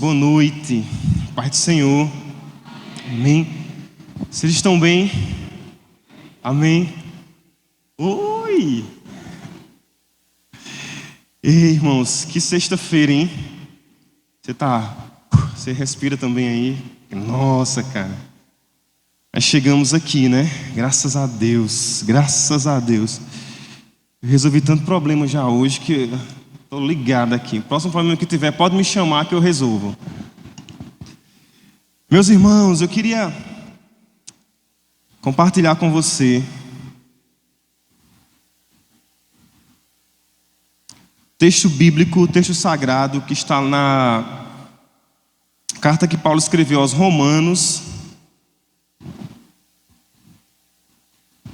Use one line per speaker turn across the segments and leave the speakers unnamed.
boa noite, Pai do Senhor, amém. Vocês estão bem? Amém. Oi! Ei, irmãos, que sexta-feira, hein? Você respira também aí? Nossa, cara. Nós chegamos aqui, né? Graças a Deus, graças a Deus. Eu resolvi tanto problema já hoje que estou ligado aqui. O próximo problema que tiver, pode me chamar que eu resolvo. Meus irmãos, eu queria compartilhar com você texto bíblico, texto sagrado que está na carta que Paulo escreveu aos Romanos,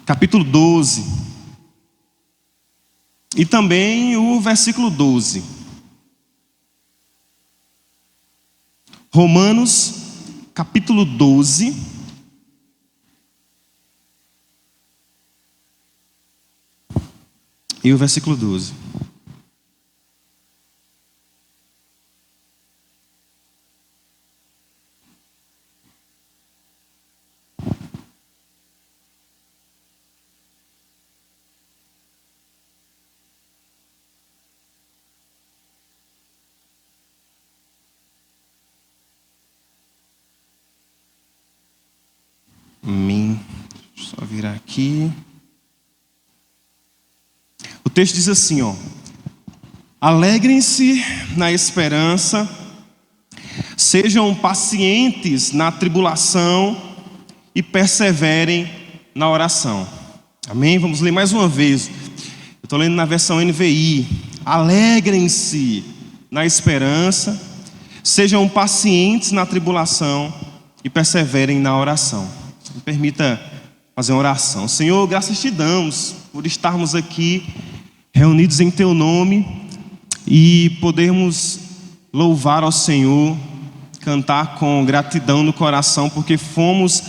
capítulo 12. E também o versículo 12. Romanos, capítulo 12. E o versículo 12. Amém. Deixa eu só virar aqui. O texto diz assim, ó: alegrem-se na esperança, sejam pacientes na tribulação e perseverem na oração. Amém? Vamos ler mais uma vez. Eu estou lendo na versão NVI. Alegrem-se na esperança, sejam pacientes na tribulação e perseverem na oração. Me permita fazer uma oração. Senhor, graças te damos por estarmos aqui reunidos em teu nome e podermos louvar ao Senhor, cantar com gratidão no coração, porque fomos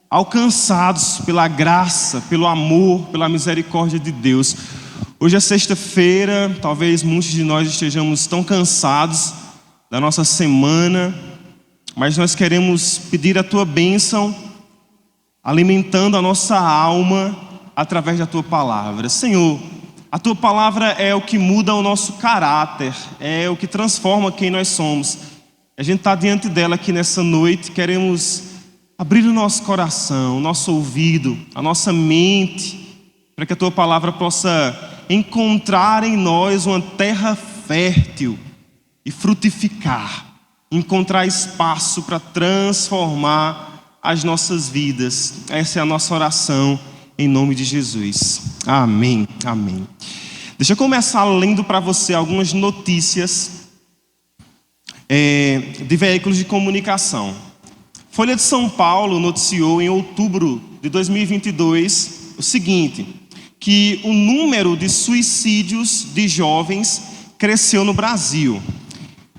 alcançados pela graça, pelo amor, pela misericórdia de Deus. Hoje é sexta-feira, talvez muitos de nós estejamos tão cansados da nossa semana, mas nós queremos pedir a tua bênção, alimentando a nossa alma através da tua palavra. Senhor, a tua palavra é o que muda o nosso caráter, é o que transforma quem nós somos. A gente está diante dela aqui nessa noite, queremos abrir o nosso coração, o nosso ouvido, a nossa mente, para que a tua palavra possa encontrar em nós uma terra fértil e frutificar, encontrar espaço para transformar as nossas vidas. Essa é a nossa oração em nome de Jesus. Amém, amém. Deixa eu começar lendo para você algumas notícias de veículos de comunicação. Folha de São Paulo noticiou em outubro de 2022 o seguinte, que o número de suicídios de jovens cresceu no Brasil.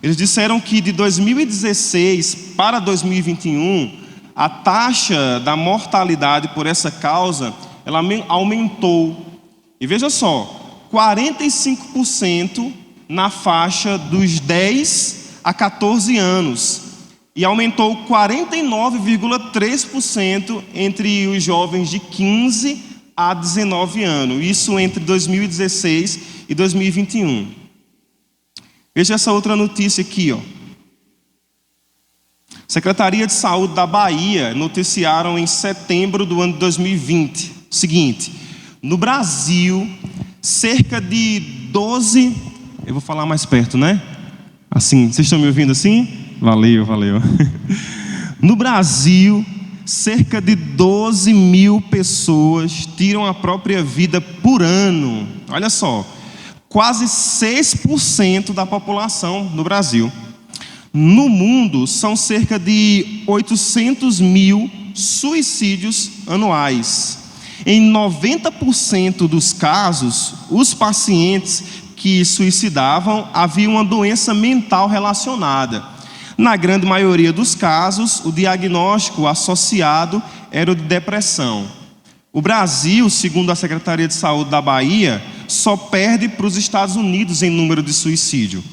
Eles disseram que de 2016 para 2021, a taxa da mortalidade por essa causa, ela aumentou. E veja só, 45% na faixa dos 10 a 14 anos. E aumentou 49,3% entre os jovens de 15 a 19 anos. Isso entre 2016 e 2021. Veja essa outra notícia aqui, ó. Secretaria de Saúde da Bahia noticiaram em setembro do ano de 2020 o seguinte: no Brasil, cerca de 12... Eu vou falar mais perto, né? Assim, vocês estão me ouvindo assim? Valeu. No Brasil, cerca de 12 mil pessoas tiram a própria vida por ano. Olha só, quase 6% da população no Brasil. No mundo, são cerca de 800 mil suicídios anuais. Em 90% dos casos, os pacientes que suicidavam haviam uma doença mental relacionada. Na grande maioria dos casos, o diagnóstico associado era o de depressão. O Brasil, segundo a Secretaria de Saúde da Bahia, só perde para os Estados Unidos em número de suicídio.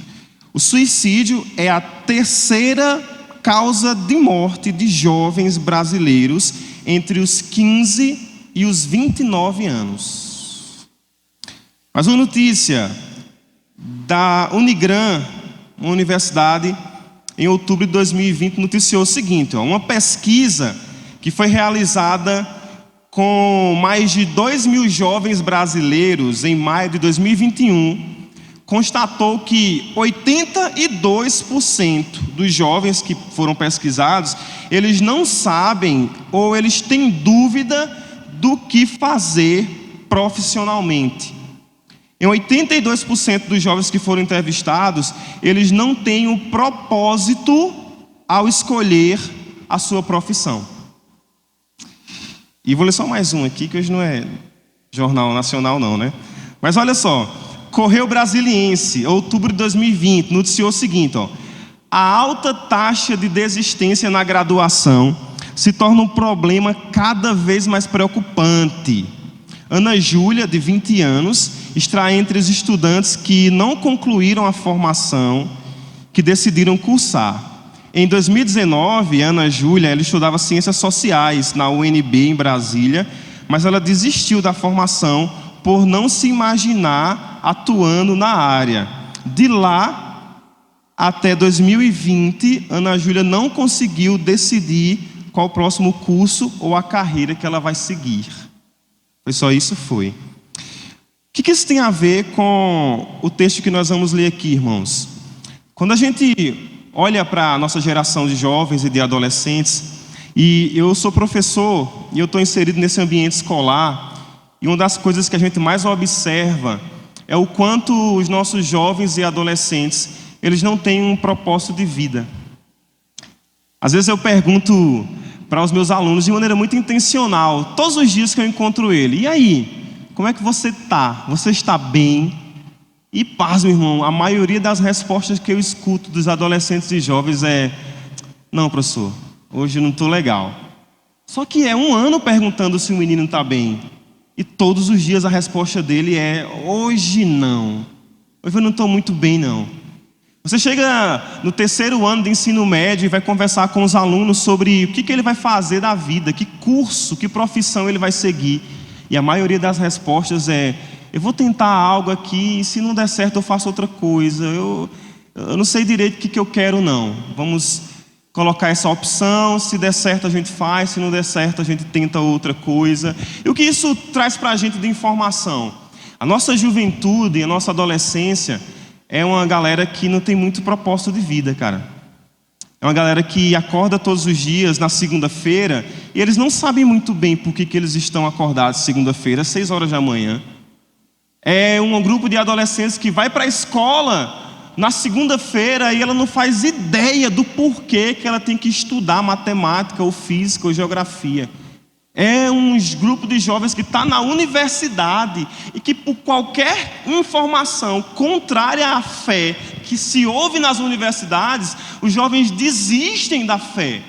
O suicídio é a terceira causa de morte de jovens brasileiros entre os 15 e os 29 anos. Mas uma notícia da Unigran, uma universidade, em outubro de 2020, noticiou o seguinte: uma pesquisa que foi realizada com mais de 2.000 jovens brasileiros em maio de 2021, constatou que 82% dos jovens que foram pesquisados, eles não sabem ou eles têm dúvida do que fazer profissionalmente. Em 82% dos jovens que foram entrevistados, eles não têm um propósito ao escolher a sua profissão. E vou ler só mais um aqui, que hoje não é jornal nacional não, né? Mas olha só, Correio Brasiliense, outubro de 2020, noticiou o seguinte, a alta taxa de desistência na graduação se torna um problema cada vez mais preocupante. Ana Júlia, de 20 anos, está entre os estudantes que não concluíram a formação, que decidiram cursar. Em 2019, Ana Júlia, ela estudava Ciências Sociais na UNB, em Brasília, mas ela desistiu da formação por não se imaginar atuando na área. De lá até 2020, Ana Júlia não conseguiu decidir qual o próximo curso ou a carreira que ela vai seguir. Foi só isso, foi. O que isso tem a ver com o texto que nós vamos ler aqui, irmãos? Quando a gente olha para a nossa geração de jovens e de adolescentes, e eu sou professor e eu estou inserido nesse ambiente escolar, e uma das coisas que a gente mais observa é o quanto os nossos jovens e adolescentes, eles não têm um propósito de vida. Às vezes eu pergunto para os meus alunos de maneira muito intencional, todos os dias que eu encontro ele: e aí, como é que você está? Você está bem? E pasmo, irmão, a maioria das respostas que eu escuto dos adolescentes e jovens é: não, professor, hoje eu não estou legal. Só que é um ano perguntando se o menino está bem, e todos os dias a resposta dele é: hoje não, hoje eu não estou muito bem não. Você chega no terceiro ano de ensino médio e vai conversar com os alunos sobre o que ele vai fazer da vida, que curso, que profissão ele vai seguir, e a maioria das respostas é: eu vou tentar algo aqui, e se não der certo eu faço outra coisa, eu não sei direito o que eu quero não. Vamos colocar essa opção, se der certo a gente faz, se não der certo a gente tenta outra coisa. E o que isso traz para a gente de informação? A nossa juventude, a nossa adolescência é uma galera que não tem muito propósito de vida, cara. É uma galera que acorda todos os dias na segunda-feira e eles não sabem muito bem por que eles estão acordados segunda-feira, às 6 horas da manhã. É um grupo de adolescentes que vai para a escola na segunda-feira e ela não faz ideia do porquê que ela tem que estudar matemática ou física ou geografia. É um grupo de jovens que está na universidade e que por qualquer informação contrária à fé que se ouve nas universidades, os jovens desistem da fé.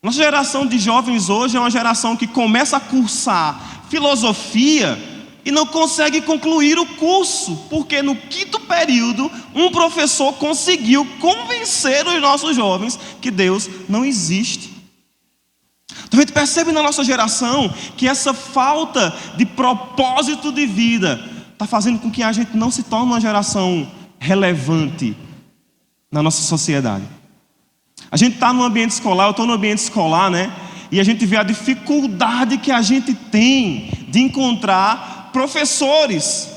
Nossa geração de jovens hoje é uma geração que começa a cursar filosofia e não consegue concluir o curso, porque no 5º período um professor conseguiu convencer os nossos jovens que Deus não existe. Então a gente percebe na nossa geração que essa falta de propósito de vida está fazendo com que a gente não se torne uma geração relevante na nossa sociedade. A gente está no ambiente escolar, eu estou no ambiente escolar, né? E a gente vê a dificuldade que a gente tem de encontrar professores,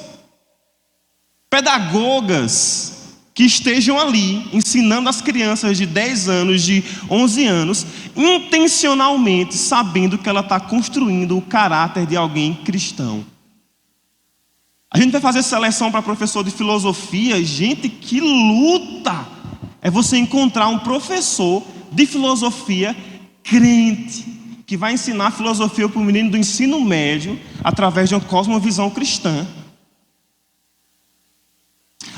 pedagogas que estejam ali ensinando as crianças de 10 anos, de 11 anos, intencionalmente sabendo que ela está construindo o caráter de alguém cristão. A gente vai fazer seleção para professor de filosofia. Gente, que luta é você encontrar um professor de filosofia crente, que vai ensinar filosofia para o menino do ensino médio através de uma cosmovisão cristã.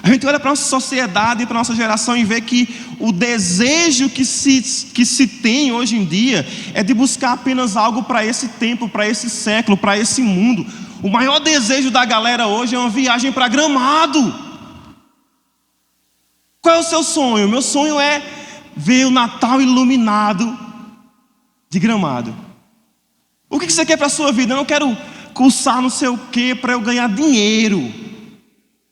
A gente olha para a nossa sociedade e para a nossa geração e vê que o desejo que se tem hoje em dia é de buscar apenas algo para esse tempo, para esse século, para esse mundo. O maior desejo da galera hoje é uma viagem para Gramado. Qual é o seu sonho? Meu sonho é ver o Natal iluminado de Gramado. O que você quer para a sua vida? Eu não quero cursar não sei o que para eu ganhar dinheiro.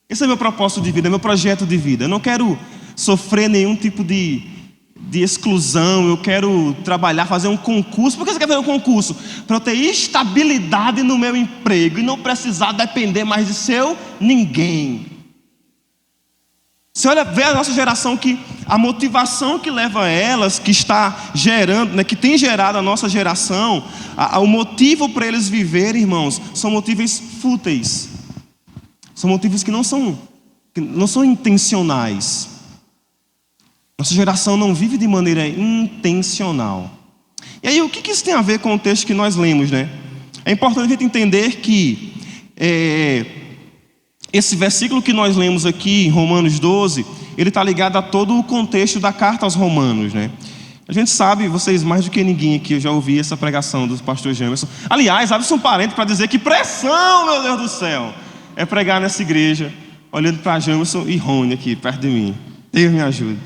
Esse é meu propósito de vida, é meu projeto de vida. Eu não quero sofrer nenhum tipo de exclusão. Eu quero trabalhar, fazer um concurso. Por que você quer fazer um concurso? Para eu ter estabilidade no meu emprego e não precisar depender mais de seu ninguém. Você olha, vê a nossa geração, que a motivação que leva elas, que está gerando, né, que tem gerado a nossa geração, o motivo para eles viverem, irmãos, são motivos fúteis. São motivos que não são intencionais. Nossa geração não vive de maneira intencional. E aí, o que isso tem a ver com o texto que nós lemos, né? É importante a gente entender que esse versículo que nós lemos aqui, em Romanos 12, ele está ligado a todo o contexto da carta aos Romanos, né? A gente sabe, vocês mais do que ninguém aqui, eu já ouvi essa pregação do pastor Jamerson. Aliás, abre-se um parente para dizer que pressão, meu Deus do céu, é pregar nessa igreja, olhando para Jamerson e Rony aqui, perto de mim. Deus me ajude.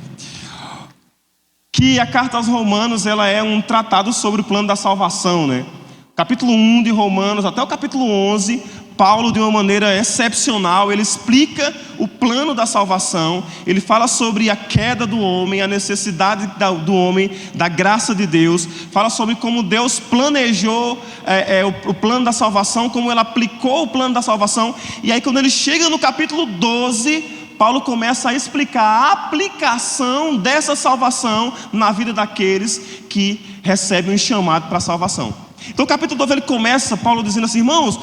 Que a carta aos Romanos, ela é um tratado sobre o plano da salvação, né? Capítulo 1 de Romanos até o capítulo 11, Paulo, de uma maneira excepcional, ele explica o plano da salvação. Ele fala sobre a queda do homem, a necessidade do homem, da graça de Deus. Fala sobre como Deus planejou o plano da salvação, como ele aplicou o plano da salvação. E aí, quando ele chega no capítulo 12, Paulo começa a explicar a aplicação dessa salvação na vida daqueles que recebem um chamado para a salvação. Então, o capítulo 12, ele começa, Paulo dizendo assim: irmãos,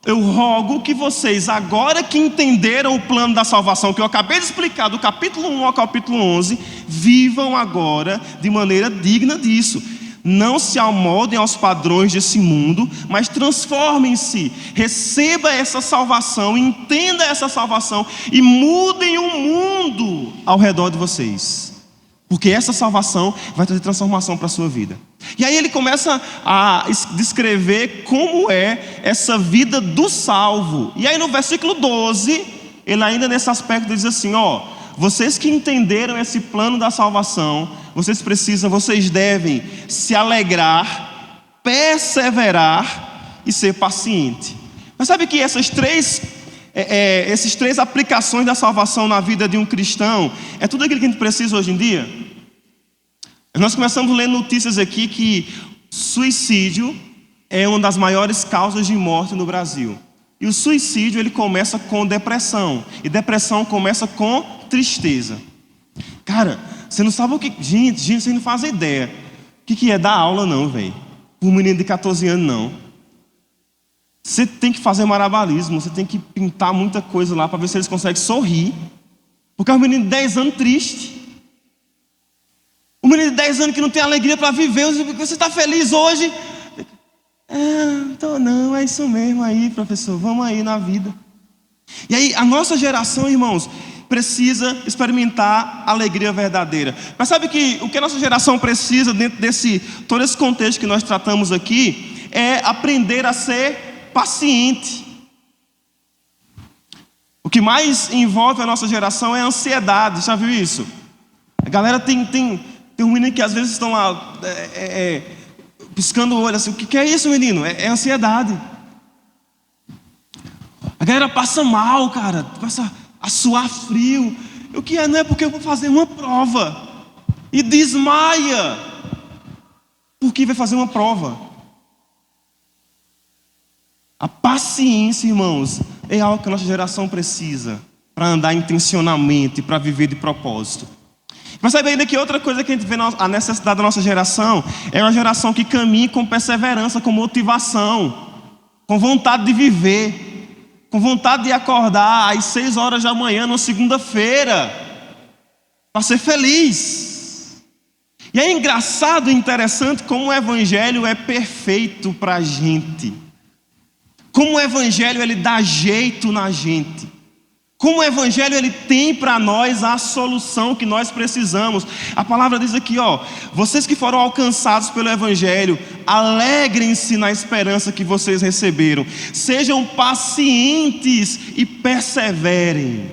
eu rogo que vocês, agora que entenderam o plano da salvação, que eu acabei de explicar, do capítulo 1 ao capítulo 11, vivam agora de maneira digna disso. Não se amoldem aos padrões desse mundo, mas transformem-se. Receba essa salvação, entenda essa salvação e mudem o mundo ao redor de vocês. Porque essa salvação vai trazer transformação para a sua vida. E aí ele começa a descrever como é essa vida do salvo. E aí no versículo 12, ele ainda nesse aspecto diz assim: vocês que entenderam esse plano da salvação, vocês devem se alegrar, perseverar e ser paciente. Mas sabe que esses três aplicações da salvação na vida de um cristão é tudo aquilo que a gente precisa hoje em dia? Nós começamos lendo notícias aqui que suicídio é uma das maiores causas de morte no Brasil. E o suicídio, ele começa com depressão. E depressão começa com tristeza. Cara, você não sabe o que... Gente, vocês não fazem ideia. O que é dar aula não, velho. Para um menino de 14 anos, não. Você tem que fazer malabarismo. Você tem que pintar muita coisa lá para ver se eles conseguem sorrir. Porque é um menino de 10 anos triste. Um menino de 10 anos que não tem alegria para viver. Você está feliz hoje? Não estou não, é isso mesmo aí, professor. Vamos aí na vida. E aí, a nossa geração, irmãos, precisa experimentar alegria verdadeira. Mas sabe que o que a nossa geração precisa, dentro todo esse contexto que nós tratamos aqui, é aprender a ser paciente. O que mais envolve a nossa geração é a ansiedade. Já viu isso? A galera tem um menino que às vezes estão lá piscando o olho assim: o que é isso, menino? É ansiedade. A galera passa mal, cara, passa a suar frio. O que é? Não é porque eu vou fazer uma prova e desmaia porque vai fazer uma prova. A paciência, irmãos, é algo que a nossa geração precisa para andar intencionalmente, para viver de propósito. Mas sabe ainda que outra coisa que a gente vê a necessidade da nossa geração é uma geração que caminha com perseverança, com motivação, com vontade de viver, com vontade de acordar às 6 horas da manhã, numa segunda-feira, para ser feliz. E é engraçado e interessante como o Evangelho é perfeito para a gente. Como o Evangelho, ele dá jeito na gente. Como o Evangelho, ele tem para nós a solução que nós precisamos. A palavra diz aqui, vocês que foram alcançados pelo Evangelho, alegrem-se na esperança que vocês receberam. Sejam pacientes e perseverem.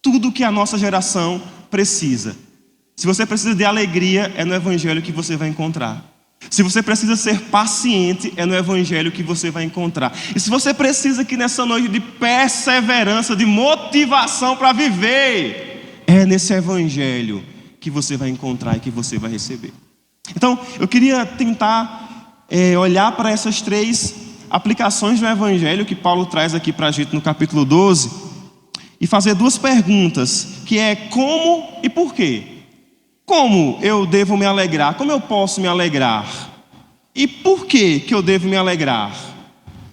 tudo que a nossa geração precisa. Se você precisa de alegria, é no Evangelho que você vai encontrar. Se você precisa ser paciente, é no Evangelho que você vai encontrar. E se você precisa aqui nessa noite de perseverança, de motivação para viver, é nesse Evangelho que você vai encontrar e que você vai receber. Então, eu queria tentar olhar para essas 3 aplicações do Evangelho que Paulo traz aqui para a gente no capítulo 12 e fazer 2 perguntas, que é como e por quê. Como eu devo me alegrar? Como eu posso me alegrar? E por que eu devo me alegrar?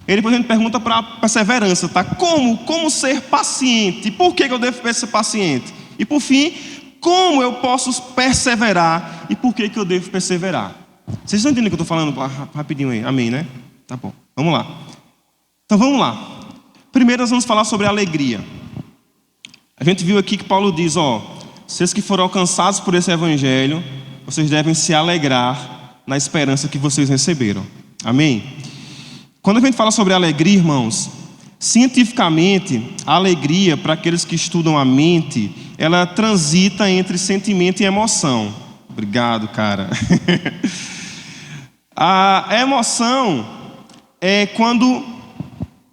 Ele, por exemplo, pergunta para a perseverança, tá? Como ser paciente? E por que eu devo ser paciente? E por fim, como eu posso perseverar? E por que eu devo perseverar? Vocês estão entendendo o que eu estou falando? Rapidinho aí, amém, né? Tá bom, vamos lá. Então vamos lá. Primeiro nós vamos falar sobre alegria. A gente viu aqui que Paulo diz, vocês que foram alcançados por esse Evangelho, vocês devem se alegrar na esperança que vocês receberam. Amém? Quando a gente fala sobre alegria, irmãos, cientificamente, a alegria, para aqueles que estudam a mente, ela transita entre sentimento e emoção. Obrigado, cara. A emoção é quando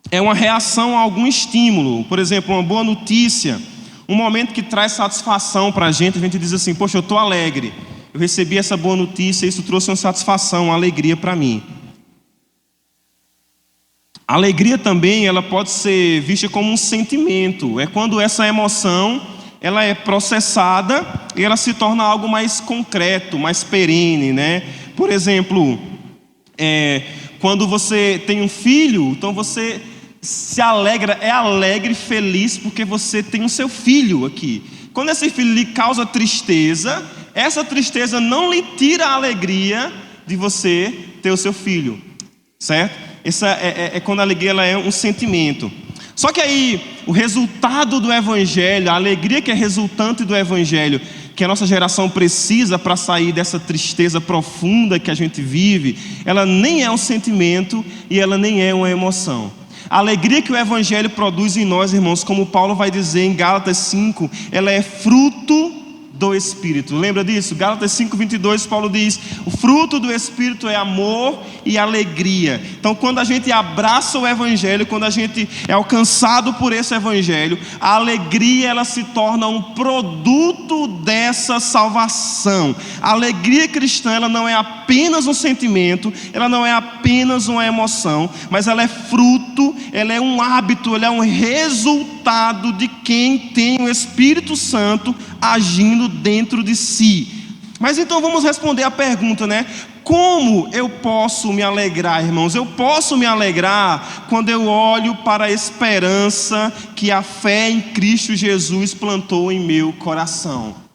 é uma reação a algum estímulo. Por exemplo, uma boa notícia, um momento que traz satisfação para a gente diz assim, poxa, eu estou alegre, eu recebi essa boa notícia, isso trouxe uma satisfação, uma alegria para mim. A alegria também, ela pode ser vista como um sentimento, é quando essa emoção, ela é processada e ela se torna algo mais concreto, mais perene, né? Por exemplo, quando você tem um filho, então você se alegra, é alegre, feliz, porque você tem o seu filho aqui. Quando esse filho lhe causa tristeza, essa tristeza não lhe tira a alegria de você ter o seu filho, certo? Essa é quando a alegria ela é um sentimento. Só que aí, o resultado do Evangelho, a alegria que é resultante do Evangelho, que a nossa geração precisa para sair dessa tristeza profunda que a gente vive, ela nem é um sentimento e ela nem é uma emoção. A alegria que o Evangelho produz em nós, irmãos, como Paulo vai dizer em Gálatas 5, ela é fruto do Espírito. Lembra disso? Gálatas 5:22, Paulo diz, o fruto do Espírito é amor e alegria. Então, quando a gente abraça o Evangelho, quando a gente é alcançado por esse Evangelho, a alegria ela se torna um produto dessa salvação. A alegria cristã ela não é apenas um sentimento, ela não é apenas uma emoção, mas ela é fruto, ela é um hábito, ela é um resultado de quem tem o Espírito Santo agindo dentro de si. Mas então vamos responder a pergunta, né? Como eu posso me alegrar, irmãos? Eu posso me alegrar quando eu olho para a esperança que a fé em Cristo Jesus plantou em meu coração.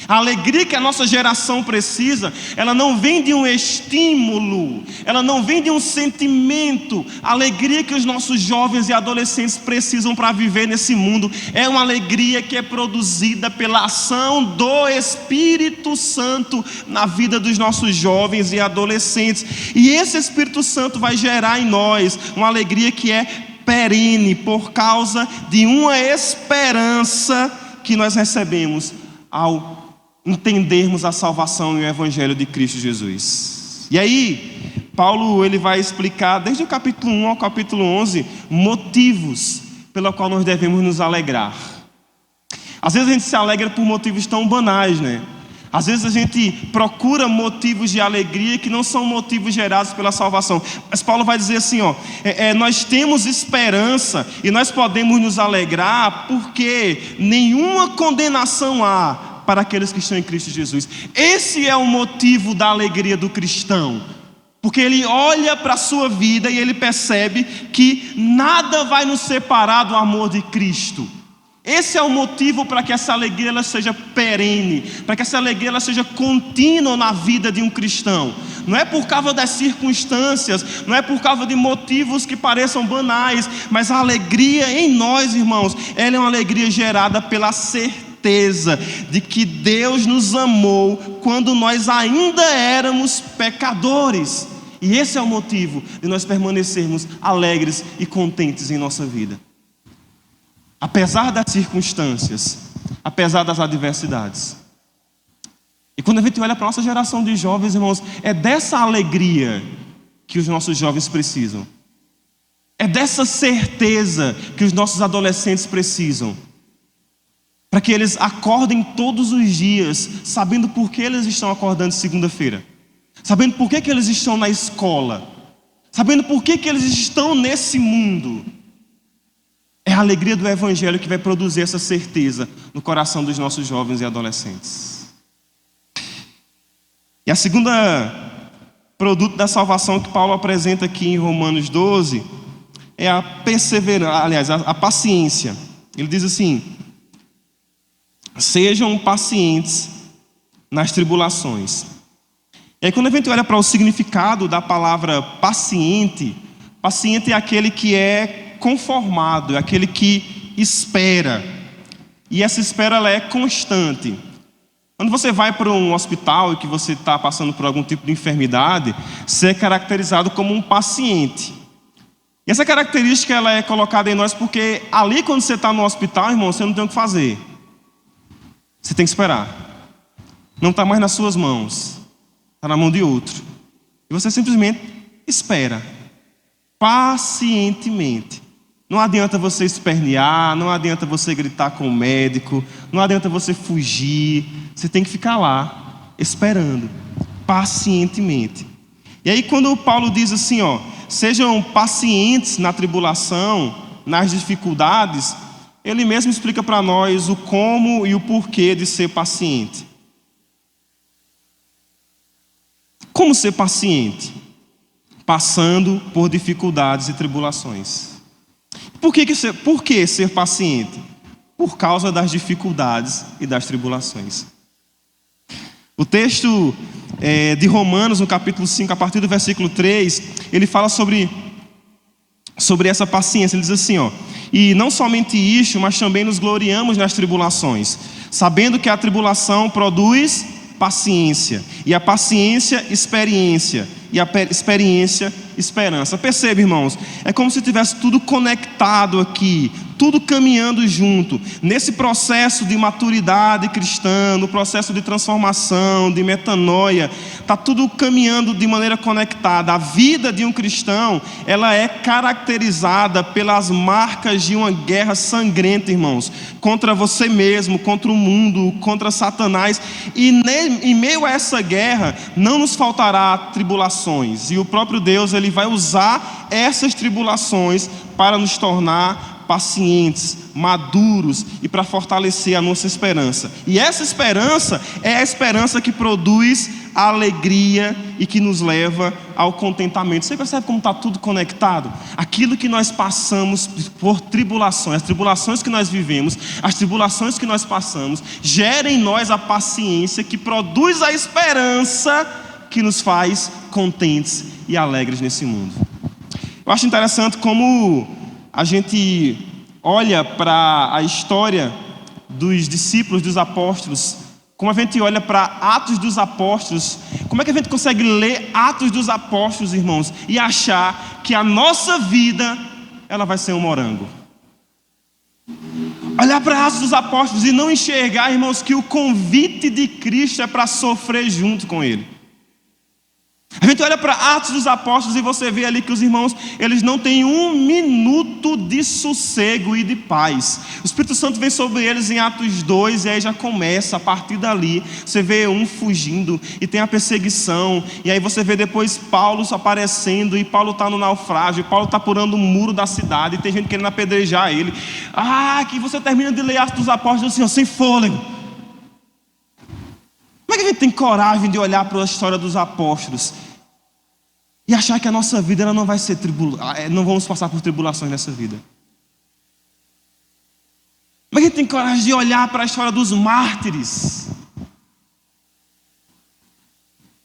A alegria que a nossa geração precisa, ela não vem de um estímulo, ela não vem de um sentimento. A alegria que os nossos jovens e adolescentes precisam para viver nesse mundo é uma alegria que é produzida pela ação do Espírito Santo na vida dos nossos jovens e adolescentes. E esse Espírito Santo vai gerar em nós uma alegria que é perene, por causa de uma esperança que nós recebemos ao entendermos a salvação e o Evangelho de Cristo Jesus. E aí, Paulo ele vai explicar, desde o capítulo 1 ao capítulo 11, motivos pelo qual nós devemos nos alegrar. Às vezes a gente se alegra por motivos tão banais, né? Às vezes a gente procura motivos de alegria que não são motivos gerados pela salvação. Mas Paulo vai dizer assim, nós temos esperança e nós podemos nos alegrar porque nenhuma condenação há para aqueles que estão em Cristo Jesus. Esse é o motivo da alegria do cristão, porque ele olha para a sua vida e ele percebe que nada vai nos separar do amor de Cristo. Esse é o motivo para que essa alegria ela seja perene, para que essa alegria ela seja contínua na vida de um cristão. Não é por causa das circunstâncias, não é por causa de motivos que pareçam banais, mas a alegria em nós, irmãos, ela é uma alegria gerada pela certeza de que Deus nos amou quando nós ainda éramos pecadores. E esse é o motivo de nós permanecermos alegres e contentes em nossa vida. Apesar das circunstâncias, apesar das adversidades. E quando a gente olha para a nossa geração de jovens, irmãos, é dessa alegria que os nossos jovens precisam. É dessa certeza que os nossos adolescentes precisam. Para que eles acordem todos os dias, sabendo por que eles estão acordando segunda-feira. Sabendo por que eles estão na escola. Sabendo por que eles estão nesse mundo. É a alegria do Evangelho que vai produzir essa certeza no coração dos nossos jovens e adolescentes. E a segunda produto da salvação que Paulo apresenta aqui em Romanos 12 é a perseverança, aliás, a paciência. Ele diz assim: sejam pacientes nas tribulações. E aí quando a gente olha para o significado da palavra paciente, paciente é aquele que é conformado, é aquele que espera. E essa espera ela é constante. Quando você vai para um hospital e que você está passando por algum tipo de enfermidade, você é caracterizado como um paciente. E essa característica ela é colocada em nós porque ali quando você está no hospital, irmão, você não tem o que fazer. Você tem que esperar. Não está mais nas suas mãos. Está na mão de outro. E você simplesmente espera. Pacientemente. Não adianta você espernear, não adianta você gritar com o médico, não adianta você fugir. Você tem que ficar lá, esperando, pacientemente. E aí quando Paulo diz assim, sejam pacientes na tribulação, nas dificuldades, ele mesmo explica para nós o como e o porquê de ser paciente. Como ser paciente? Passando por dificuldades e tribulações. Por que ser paciente? Por causa das dificuldades e das tribulações. O texto de Romanos, no capítulo 5, a partir do versículo 3, ele fala sobre essa paciência. Ele diz assim, e não somente isto, mas também nos gloriamos nas tribulações, sabendo que a tribulação produz paciência, e a paciência, experiência, e a experiência, esperança. Percebe, irmãos? É como se tivesse tudo conectado aqui, tudo caminhando junto. Nesse processo de maturidade cristã, no processo de transformação, de metanoia, está tudo caminhando de maneira conectada. A vida de um cristão, ela é caracterizada pelas marcas de uma guerra sangrenta, irmãos, contra você mesmo, contra o mundo, contra Satanás. E em meio a essa guerra, não nos faltará tribulações. E o próprio Deus, ele vai usar essas tribulações para nos tornar pacientes, maduros e para fortalecer a nossa esperança. E essa esperança é a esperança que produz a alegria e que nos leva ao contentamento. Você percebe como está tudo conectado? Aquilo que nós passamos por tribulações, as tribulações que nós vivemos, as tribulações que nós passamos, gerem em nós a paciência que produz a esperança que nos faz contentes e alegres nesse mundo. Eu acho interessante como a gente olha para a história dos discípulos, dos apóstolos, como a gente olha para Atos dos Apóstolos, como é que a gente consegue ler Atos dos Apóstolos, irmãos, e achar que a nossa vida, ela vai ser um morango? Olhar para Atos dos Apóstolos e não enxergar, irmãos, que o convite de Cristo é para sofrer junto com Ele. A gente olha para Atos dos Apóstolos e você vê ali que os irmãos, eles não têm um minuto de sossego e de paz. O Espírito Santo vem sobre eles em Atos 2 e aí já começa, a partir dali, você vê um fugindo e tem a perseguição. E aí você vê depois Paulo aparecendo e Paulo está no naufrágio, Paulo está purando o muro da cidade e tem gente querendo apedrejar ele. Que você termina de ler Atos dos Apóstolos assim, sem fôlego. Como é que a gente tem coragem de olhar para a história dos apóstolos e achar que a nossa vida ela não vai ser não vamos passar por tribulações nessa vida? Como é que a gente tem coragem de olhar para a história dos mártires?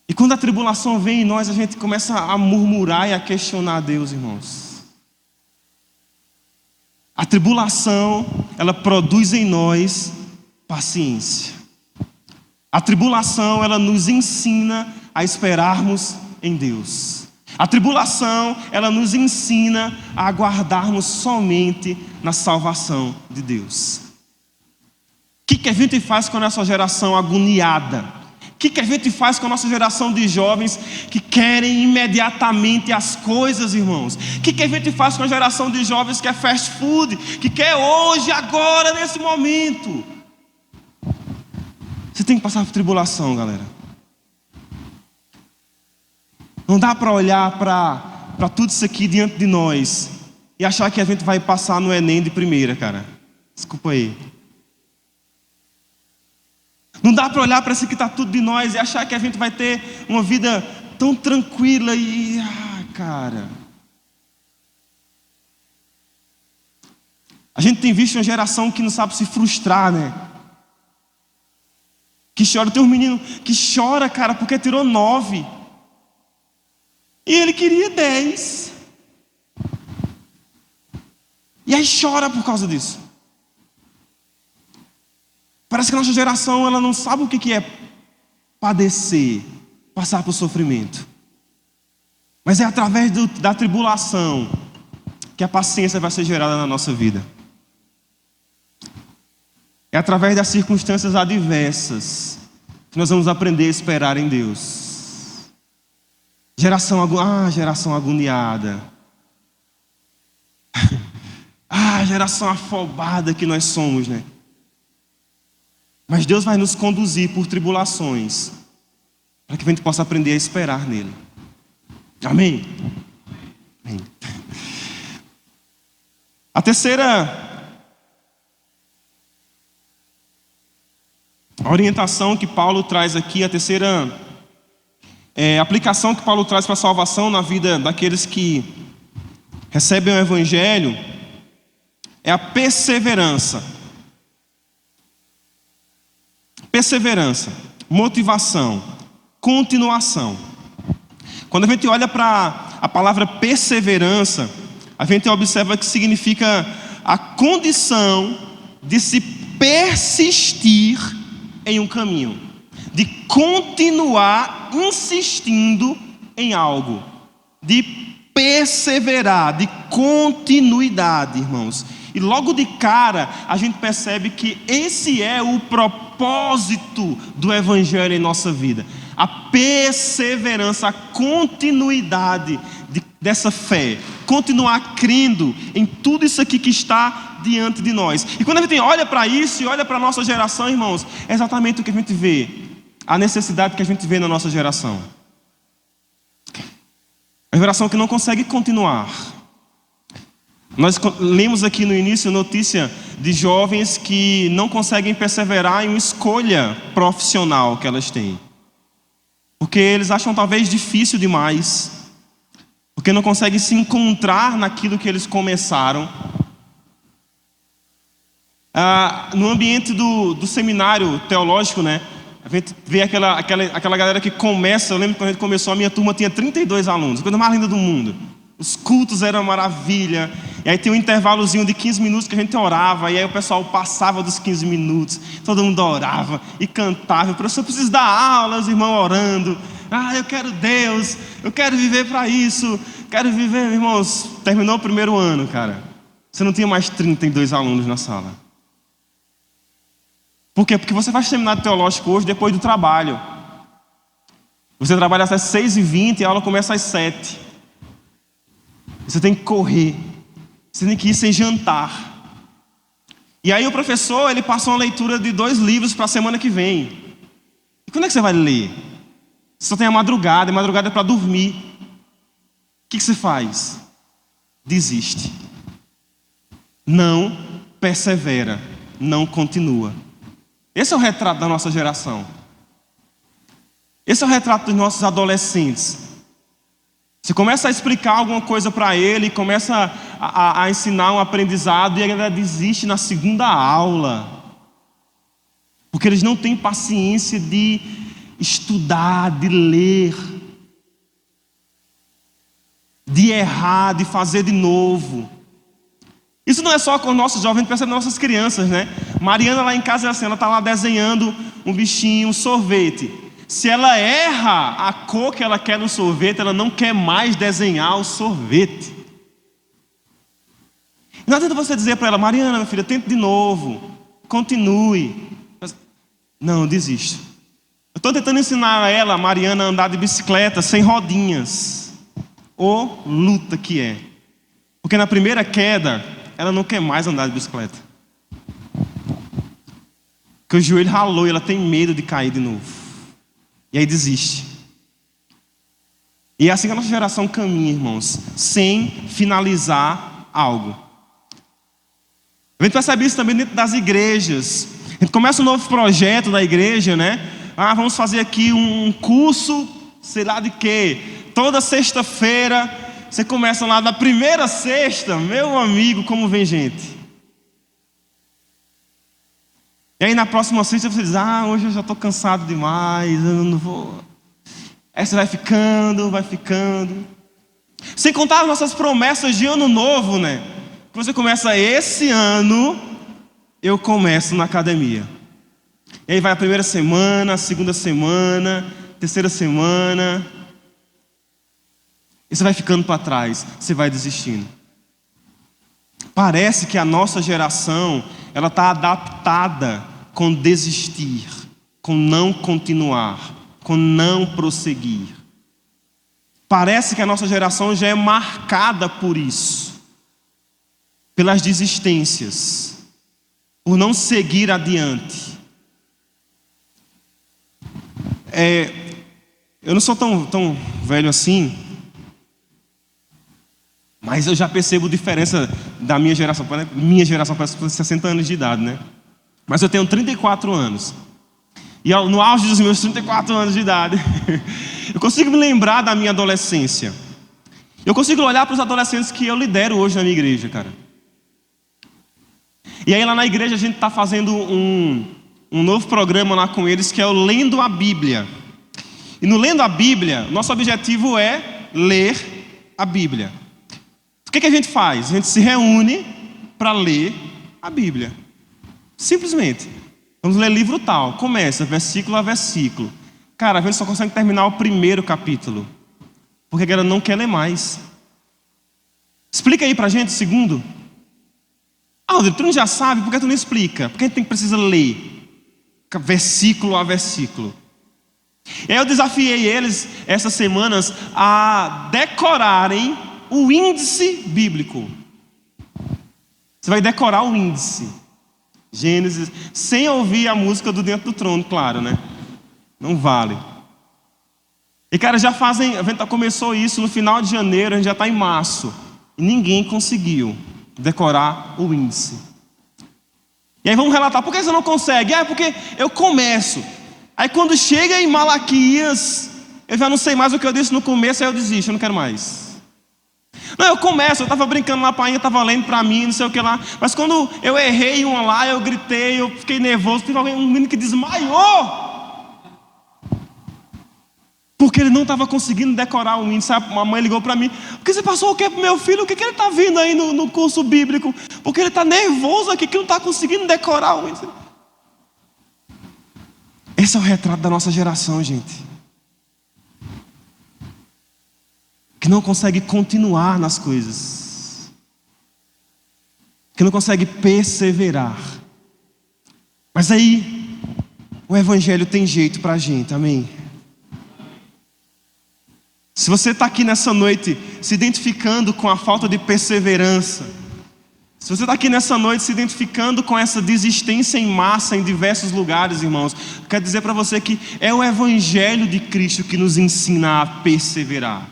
E quando a tribulação vem em nós, a gente começa a murmurar e a questionar Deus, irmãos. A tribulação, ela produz em nós paciência. A tribulação, ela nos ensina a esperarmos em Deus. A tribulação, ela nos ensina a aguardarmos somente na salvação de Deus. que a gente faz com a nossa geração agoniada? O que a gente faz com a nossa geração de jovens que querem imediatamente as coisas, irmãos? O que a gente faz com a geração de jovens que é fast food, que quer hoje, agora, nesse momento? Você tem que passar por tribulação, galera. Não dá para olhar para tudo isso aqui diante de nós e achar que a gente vai passar no Enem de primeira, cara. Desculpa aí. Não dá para olhar para isso que está tudo de nós e achar que a gente vai ter uma vida tão tranquila e... cara. A gente tem visto uma geração que não sabe se frustrar, né? Que chora. Tem um menino que chora, cara, porque tirou 9. E ele queria 10. E aí chora por causa disso. Parece que a nossa geração ela não sabe o que é padecer, passar por sofrimento. Mas é através da tribulação que a paciência vai ser gerada na nossa vida. É através das circunstâncias adversas que nós vamos aprender a esperar em Deus. Geração agoniada. Geração afobada que nós somos, né? Mas Deus vai nos conduzir por tribulações para que a gente possa aprender a esperar nele. Amém? Amém. A terceira orientação que Paulo traz aqui, a terceira aplicação que Paulo traz para a salvação na vida daqueles que recebem o Evangelho, é a perseverança. Perseverança, motivação, continuação. Quando a gente olha para a palavra perseverança, a gente observa que significa a condição de se persistir em um caminho, de continuar insistindo em algo, de perseverar, de continuidade, irmãos. E logo de cara a gente percebe que esse é o propósito do Evangelho em nossa vida. A perseverança, a continuidade dessa fé. Continuar crendo em tudo isso aqui que está diante de nós. E quando a gente olha para isso e olha para a nossa geração, irmãos, é exatamente o que a gente vê. A necessidade que a gente vê na nossa geração. A geração que não consegue continuar. Nós lemos aqui no início notícia de jovens que não conseguem perseverar em uma escolha profissional que elas têm. Porque eles acham talvez difícil demais. Porque não conseguem se encontrar naquilo que eles começaram. No ambiente do seminário teológico, né? A gente vê aquela galera que começa. Eu lembro que quando a gente começou, a minha turma tinha 32 alunos. A coisa mais linda do mundo. Os cultos eram maravilha. E aí tem um intervalozinho de 15 minutos que a gente orava. E aí o pessoal passava dos 15 minutos. Todo mundo orava e cantava. O professor precisa dar aula, os irmãos orando. Eu quero Deus. Eu quero viver para isso. Quero viver, irmãos. Terminou o primeiro ano, cara. Você não tinha mais 32 alunos na sala. Por quê? Porque você faz seminário teológico hoje depois do trabalho. Você trabalha até 6h20 e a aula começa às 7h. Você tem que correr. Você tem que ir sem jantar. E aí o professor, ele passou uma leitura de 2 livros para a semana que vem. E quando é que você vai ler? Você só tem a madrugada, e madrugada é para dormir. O que você faz? Desiste. Não persevera. Não continua. Esse é o retrato da nossa geração. Esse é o retrato dos nossos adolescentes. Você começa a explicar alguma coisa para ele, começa a ensinar um aprendizado e ele ainda desiste na segunda aula. Porque eles não têm paciência de estudar, de ler, de errar, de fazer de novo. Isso não é só com os nossos jovens, a gente percebe nas nossas crianças, né? Mariana lá em casa é assim, ela está lá desenhando um bichinho, um sorvete. Se ela erra a cor que ela quer no sorvete, ela não quer mais desenhar o sorvete. Não adianta você dizer para ela: Mariana, minha filha, tente de novo, continue. Não, eu desisto. Eu estou tentando ensinar ela, a Mariana, a andar de bicicleta sem rodinhas. Ô luta que é. Porque na primeira queda, ela não quer mais andar de bicicleta. Porque o joelho ralou e ela tem medo de cair de novo. E aí desiste. E é assim que a nossa geração caminha, irmãos, sem finalizar algo. A gente percebe isso também dentro das igrejas. A gente começa um novo projeto da igreja, né? Vamos fazer aqui um curso, sei lá de quê. Toda sexta-feira, você começa lá na primeira sexta, meu amigo, como vem gente. E aí na próxima sexta você diz, hoje eu já estou cansado demais, eu não vou. Aí você vai ficando. Sem contar as nossas promessas de ano novo, né? Que você começa, esse ano eu começo na academia. E aí vai a primeira semana, a segunda semana, terceira semana. E você vai ficando para trás, você vai desistindo. Parece que a nossa geração, ela está adaptada com desistir, com não continuar, com não prosseguir. Parece que a nossa geração já é marcada por isso, pelas desistências, por não seguir adiante. Eu não sou tão velho assim, mas eu já percebo diferença da minha geração. Minha geração parece que tem 60 anos de idade, né? Mas eu tenho 34 anos. E no auge dos meus 34 anos de idade, eu consigo me lembrar da minha adolescência. Eu consigo olhar para os adolescentes que eu lidero hoje na minha igreja, cara. E aí lá na igreja a gente está fazendo um novo programa lá com eles, que é o Lendo a Bíblia. E no Lendo a Bíblia, nosso objetivo é ler a Bíblia. O que a gente faz? A gente se reúne para ler a Bíblia. Simplesmente. Vamos ler livro tal. Começa, versículo a versículo. Cara, a gente só consegue terminar o primeiro capítulo, porque a galera não quer ler mais. Explica aí pra gente o segundo. Rodrigo, tu não já sabe, por que tu não explica? Porque a gente precisa ler versículo a versículo. E aí eu desafiei eles essas semanas a decorarem o índice bíblico. Você vai decorar o índice. Gênesis, sem ouvir a música do Dentro do Trono, claro, né? Não vale. E cara, a gente começou isso no final de janeiro, a gente já está em março. E ninguém conseguiu decorar o índice. E aí vamos relatar, por que você não consegue? Porque eu começo. Aí quando chega em Malaquias, eu já não sei mais o que eu disse no começo, aí eu desisto, eu não quero mais. Não, eu começo, eu estava brincando lá, a painha estava lendo para mim, não sei o que lá. Mas quando eu errei uma lá, eu gritei, eu fiquei nervoso. Teve um menino que desmaiou. Porque ele não estava conseguindo decorar o índice. A mãe ligou para mim, porque você passou o que para o meu filho? O que ele está vindo aí no curso bíblico? Porque ele está nervoso aqui, que não está conseguindo decorar o índice. Esse é o retrato da nossa geração, gente. Que não consegue continuar nas coisas, que não consegue perseverar. Mas aí o Evangelho tem jeito para a gente, amém? Se você está aqui nessa noite se identificando com a falta de perseverança, se você está aqui nessa noite se identificando com essa desistência em massa em diversos lugares, irmãos, eu quero dizer para você que é o Evangelho de Cristo que nos ensina a perseverar.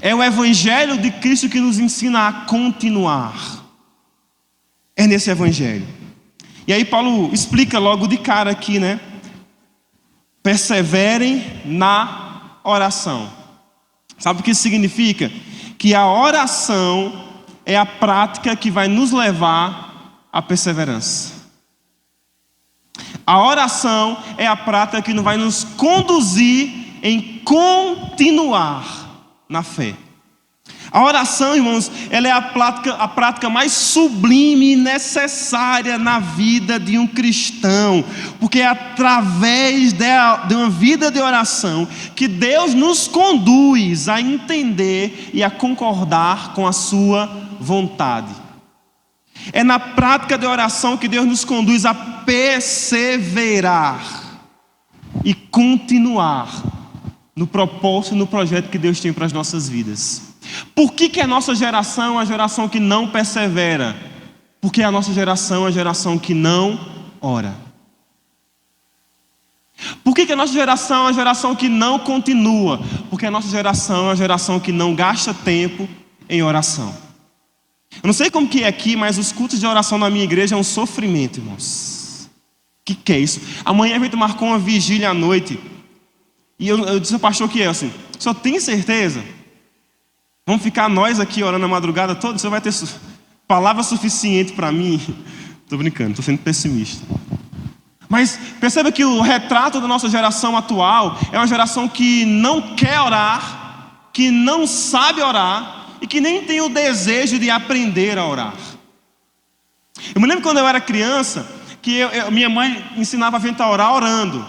É o Evangelho de Cristo que nos ensina a continuar. É nesse Evangelho. E aí Paulo explica logo de cara aqui, né? Perseverem na oração. Sabe o que isso significa? Que a oração é a prática que vai nos levar à perseverança. A oração é a prática que vai nos conduzir em continuar na fé. A oração, irmãos, ela é a prática mais sublime e necessária na vida de um cristão, porque é através de uma vida de oração que Deus nos conduz a entender e a concordar com a sua vontade. É na prática de oração que Deus nos conduz a perseverar. e continuar no propósito e no projeto que Deus tem para as nossas vidas. Por que a nossa geração é uma geração que não persevera? Porque a nossa geração é uma geração que não ora. Por que a nossa geração é uma geração que não continua? Porque a nossa geração é uma geração que não gasta tempo em oração. Eu não sei como que é aqui, mas os cultos de oração na minha igreja é um sofrimento, irmãos. Que é isso? Amanhã a gente marcou uma vigília à noite. E eu disse ao pastor que assim, o senhor tem certeza? Vamos ficar nós aqui orando a madrugada toda? O senhor vai ter palavra suficiente para mim? Estou brincando, estou sendo pessimista. Mas perceba que o retrato da nossa geração atual é uma geração que não quer orar, que não sabe orar e que nem tem o desejo de aprender a orar. Eu me lembro quando eu era criança que minha mãe ensinava a gente a orar orando.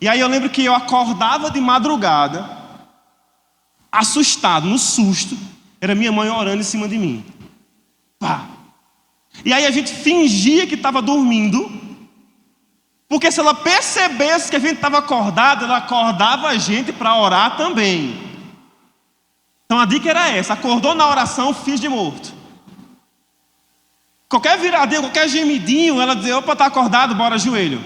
E aí eu lembro que eu acordava de madrugada, assustado, no susto, era minha mãe orando em cima de mim. Pá. E aí a gente fingia que estava dormindo, porque se ela percebesse que a gente estava acordado, ela acordava a gente para orar também. Então a dica era essa: acordou na oração, finge de morto. Qualquer viradinho, qualquer gemidinho, ela dizia: opa, está acordado, bora, joelho.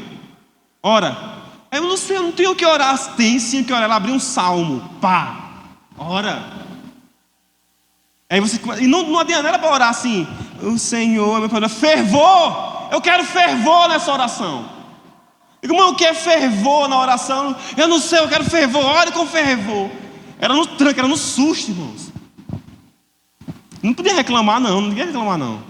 Ora. Eu não sei, eu não tenho que orar. Tem sim que orar. Ela abriu um salmo. Pá, ora. Aí você, e não adianta ela para orar assim: o Senhor, meu Pai, fervor. Eu quero fervor nessa oração. Digo, irmão, o que é fervor na oração? Eu não sei, eu quero fervor. Ore com fervor. Era no tranco, era no susto, irmãos. Não podia reclamar, não. Não podia reclamar, não.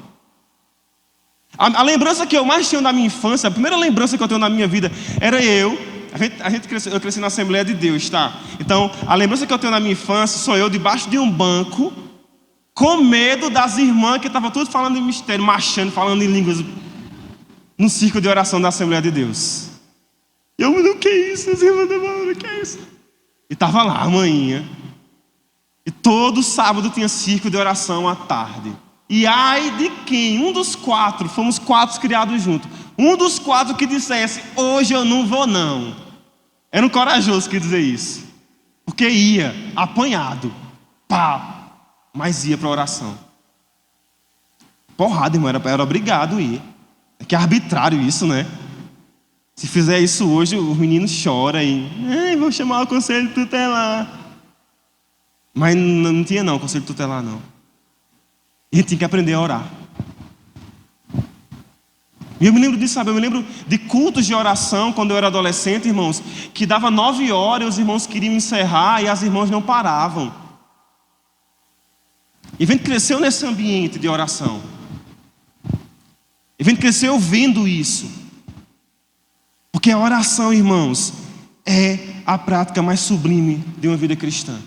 A lembrança que eu mais tinha da minha infância, a primeira lembrança que eu tenho na minha vida, era eu cresci na Assembleia de Deus, tá? Então, a lembrança que eu tenho na minha infância sou eu debaixo de um banco, com medo das irmãs que estavam tudo falando em mistério, marchando, falando em línguas, no círculo de oração da Assembleia de Deus. Eu me o que é isso? As irmãs demoram, o que é isso? E estava lá a manhinha. E todo sábado tinha círculo de oração à tarde. E ai de quem? Um dos 4, fomos 4 criados juntos. Um dos 4 que dissesse: hoje eu não vou não. Era um corajoso que dizia isso. Porque ia, apanhado. Pá, mas ia para a oração. Porrada, irmão, era obrigado a ir. É que é arbitrário isso, né? Se fizer isso hoje, os meninos choram e vou chamar o conselho tutelar. Mas não tinha não, conselho tutelar não. E a gente tinha que aprender a orar. E eu me lembro disso, sabe? Eu me lembro de cultos de oração quando eu era adolescente, irmãos, que dava 9 horas e os irmãos queriam encerrar e as irmãs não paravam. E a gente cresceu nesse ambiente de oração. E a gente cresceu vendo isso. Porque a oração, irmãos, é a prática mais sublime de uma vida cristã.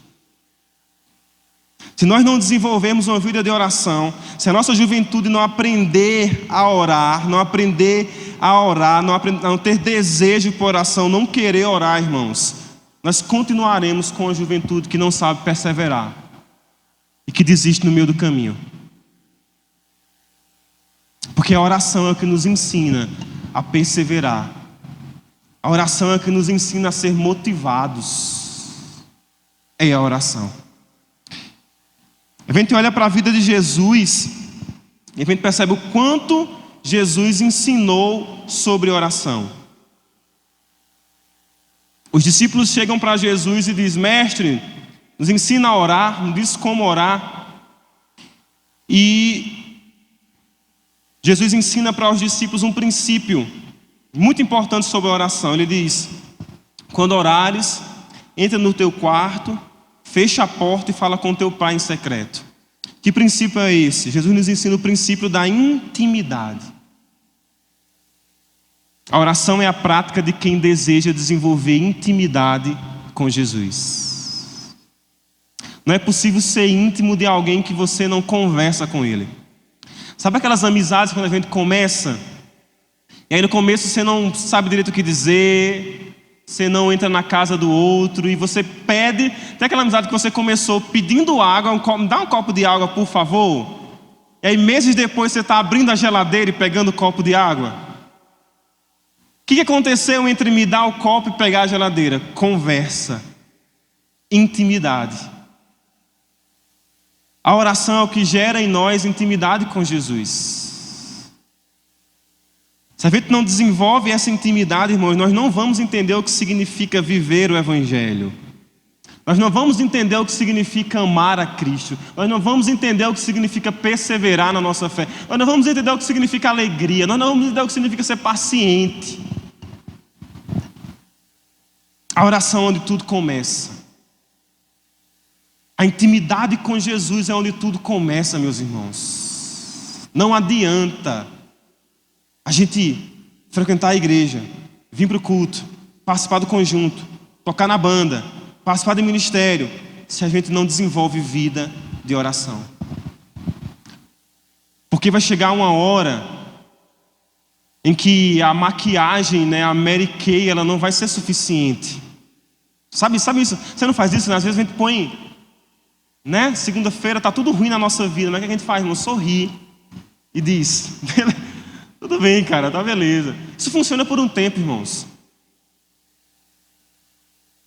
Se nós não desenvolvermos uma vida de oração, se a nossa juventude não aprender a orar, não ter desejo por oração, não querer orar, irmãos, nós continuaremos com a juventude que não sabe perseverar e que desiste no meio do caminho. Porque a oração é o que nos ensina a perseverar. A oração é o que nos ensina a ser motivados. É a oração. A gente olha para a vida de Jesus e a gente percebe o quanto Jesus ensinou sobre oração. Os discípulos chegam para Jesus e dizem: mestre, nos ensina a orar, nos diz como orar. E Jesus ensina para os discípulos um princípio muito importante sobre a oração. Ele diz: quando orares, entra no teu quarto, fecha a porta e fala com teu pai em secreto. Que princípio é esse? Jesus nos ensina o princípio da intimidade. A oração é a prática de quem deseja desenvolver intimidade com Jesus. Não é possível ser íntimo de alguém que você não conversa com ele. Sabe aquelas amizades quando a gente começa? E aí no começo você não sabe direito o que dizer, você não entra na casa do outro e você pede. Tem aquela amizade que você começou pedindo água, me dá um copo de água, por favor. E aí meses depois você está abrindo a geladeira e pegando o copo de água. que aconteceu entre me dar o copo e pegar a geladeira? Conversa, intimidade. A oração é o que gera em nós intimidade com Jesus. Se a gente não desenvolve essa intimidade, irmãos, nós não vamos entender o que significa viver o Evangelho. Nós não vamos entender o que significa amar a Cristo. Nós não vamos entender o que significa perseverar na nossa fé. Nós não vamos entender o que significa alegria. Nós não vamos entender o que significa ser paciente. A oração é onde tudo começa. A intimidade com Jesus é onde tudo começa, meus irmãos. Não adianta a gente frequentar a igreja, vir para o culto, participar do conjunto, tocar na banda, participar do ministério, se a gente não desenvolve vida de oração. Porque vai chegar uma hora em que a maquiagem, né, a Mary Kay, ela não vai ser suficiente. Sabe isso? Você não faz isso, né? Às vezes a gente põe, né? Segunda-feira tá tudo ruim na nossa vida, mas o que a gente faz, irmão? Sorri e diz: tudo bem, cara, tá beleza. Isso funciona por um tempo, irmãos.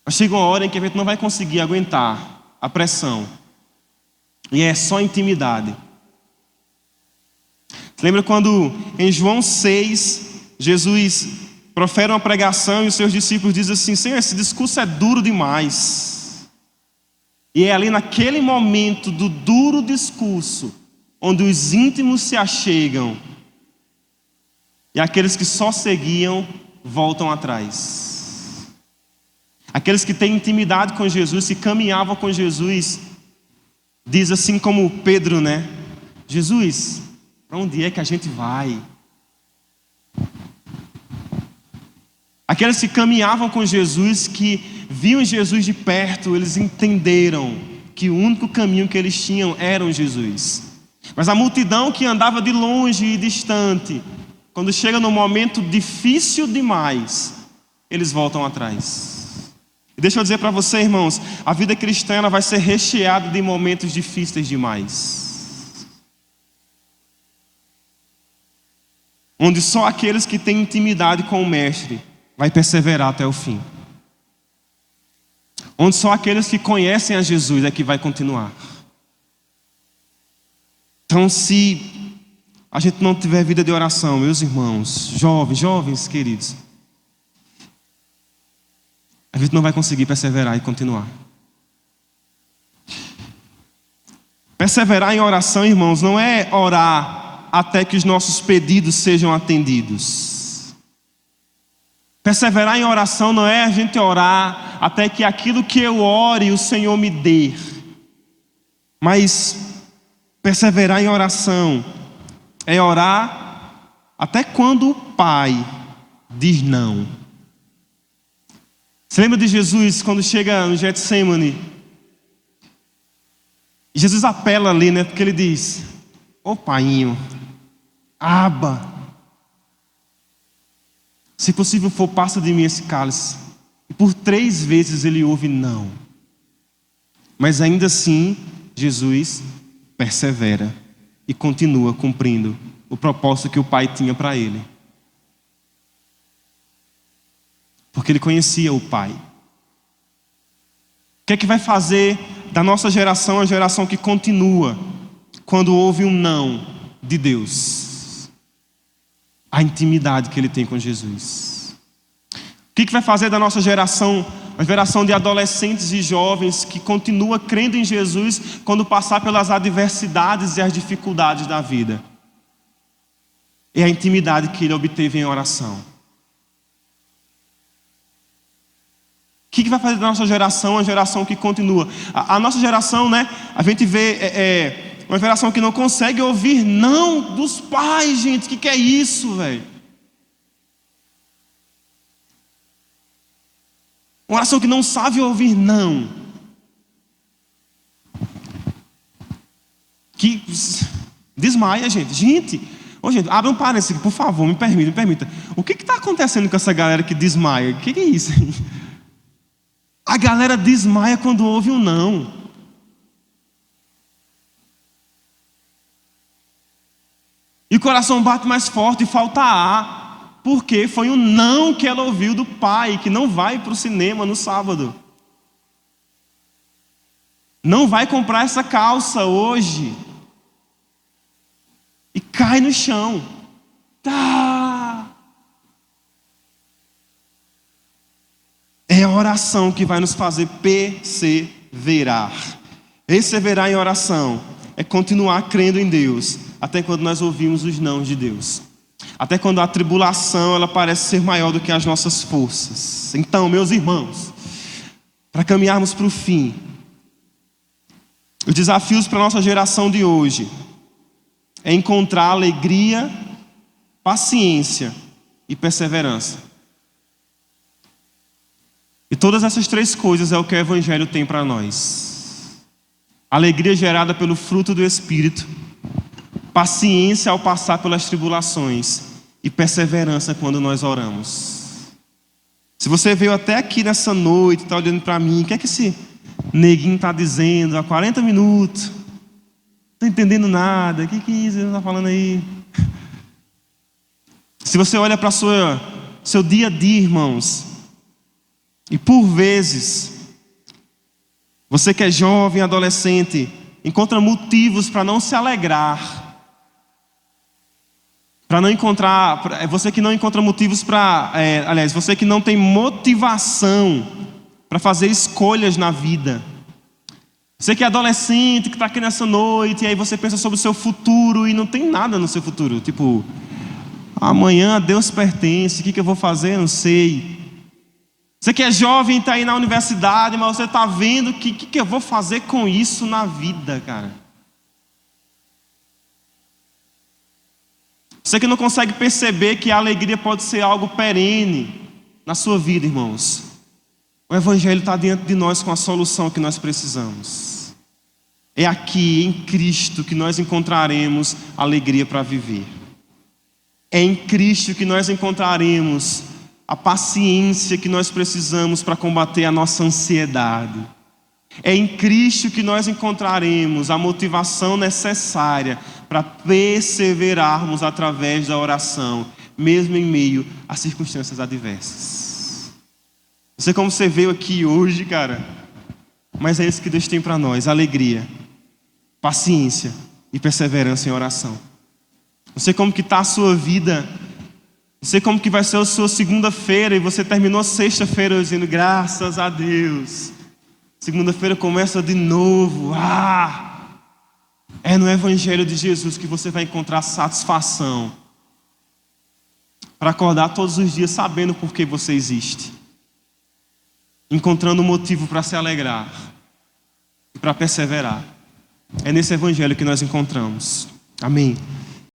Mas chega uma hora em que a gente não vai conseguir aguentar a pressão. E é só intimidade. Você lembra quando em João 6, Jesus profere uma pregação e os seus discípulos dizem assim: Senhor, esse discurso é duro demais. E é ali naquele momento do duro discurso onde os íntimos se achegam e aqueles que só seguiam voltam atrás. Aqueles que têm intimidade com Jesus, que caminhavam com Jesus, diz assim como Pedro, né? Jesus, para onde é que a gente vai? Aqueles que caminhavam com Jesus, que viam Jesus de perto, eles entenderam que o único caminho que eles tinham era Jesus. Mas a multidão que andava de longe e distante, quando chega no momento difícil demais, eles voltam atrás. E deixa eu dizer para você, irmãos, a vida cristã ela vai ser recheada de momentos difíceis demais. Onde só aqueles que têm intimidade com o Mestre vai perseverar até o fim. Onde só aqueles que conhecem a Jesus é que vai continuar. Então, se a gente não tiver vida de oração, meus irmãos, jovens queridos, a gente não vai conseguir perseverar e continuar. Perseverar em oração, irmãos, não é orar até que os nossos pedidos sejam atendidos. Perseverar em oração não é a gente orar até que aquilo que eu ore o Senhor me dê. Mas perseverar em oração é orar até quando o Pai diz não. Você lembra de Jesus quando chega no Getsemane? Jesus apela ali, né? Porque ele diz: ô Painho, Abba, se possível for, passa de mim esse cálice. E por 3 vezes ele ouve não. Mas ainda assim, Jesus persevera e continua cumprindo o propósito que o Pai tinha para ele. Porque ele conhecia o Pai. O que é que vai fazer da nossa geração a geração que continua quando houve um não de Deus? A intimidade que ele tem com Jesus. O que vai fazer da nossa geração a geração de adolescentes e jovens que continua crendo em Jesus quando passar pelas adversidades e as dificuldades da vida? É a intimidade que ele obteve em oração. O que vai fazer da nossa geração a geração que continua? A nossa geração, né? A gente vê uma geração que não consegue ouvir não dos pais, gente. O que é isso, velho? Uma geração que não sabe ouvir não. Que desmaia, gente. Gente, abre um parênteses, por favor, me permita. O que está acontecendo com essa galera que desmaia? O que é isso? A galera desmaia quando ouve um não. E o coração bate mais forte e falta ar. porque foi um não que ela ouviu do pai, que não vai para o cinema no sábado. Não vai comprar essa calça hoje. E cai no chão. Tá. É a oração que vai nos fazer perseverar. Perseverar em oração é continuar crendo em Deus, até quando nós ouvimos os nãos de Deus. Até quando a tribulação ela parece ser maior do que as nossas forças. Então, meus irmãos, para caminharmos para o fim, os desafios para a nossa geração de hoje é encontrar alegria, paciência e perseverança. E todas essas três coisas é o que o Evangelho tem para nós. Alegria gerada pelo fruto do Espírito, paciência ao passar pelas tribulações e perseverança quando nós oramos. Se você veio até aqui nessa noite, está olhando para mim, o que é que esse neguinho está dizendo há 40 minutos? Não estou entendendo nada, o que é isso que ele está falando aí? Se você olha para seu dia a dia, irmãos, e por vezes, você que é jovem, adolescente, encontra motivos para não se alegrar, para não encontrar, você que não encontra motivos para, você que não tem motivação para fazer escolhas na vida. Você que é adolescente, que está aqui nessa noite, e aí você pensa sobre o seu futuro e não tem nada no seu futuro. Tipo, amanhã a Deus pertence, o que eu vou fazer? Não sei. Você que é jovem e está aí na universidade, mas você está vendo o que eu vou fazer com isso na vida, cara. Você que não consegue perceber que a alegria pode ser algo perene na sua vida, irmãos. O Evangelho está diante de nós com a solução que nós precisamos. É aqui, em Cristo, que nós encontraremos alegria para viver. É em Cristo que nós encontraremos a paciência que nós precisamos para combater a nossa ansiedade. É em Cristo que nós encontraremos a motivação necessária para perseverarmos através da oração, mesmo em meio a circunstâncias adversas. Não sei como você veio aqui hoje, cara, mas é isso que Deus tem para nós: alegria, paciência e perseverança em oração. Não sei como que está a sua vida. Não sei como que vai ser a sua segunda-feira e você terminou sexta-feira dizendo graças a Deus. Segunda-feira começa de novo. É no Evangelho de Jesus que você vai encontrar satisfação para acordar todos os dias sabendo por que você existe, encontrando um motivo para se alegrar e para perseverar. É nesse Evangelho que nós encontramos. Amém.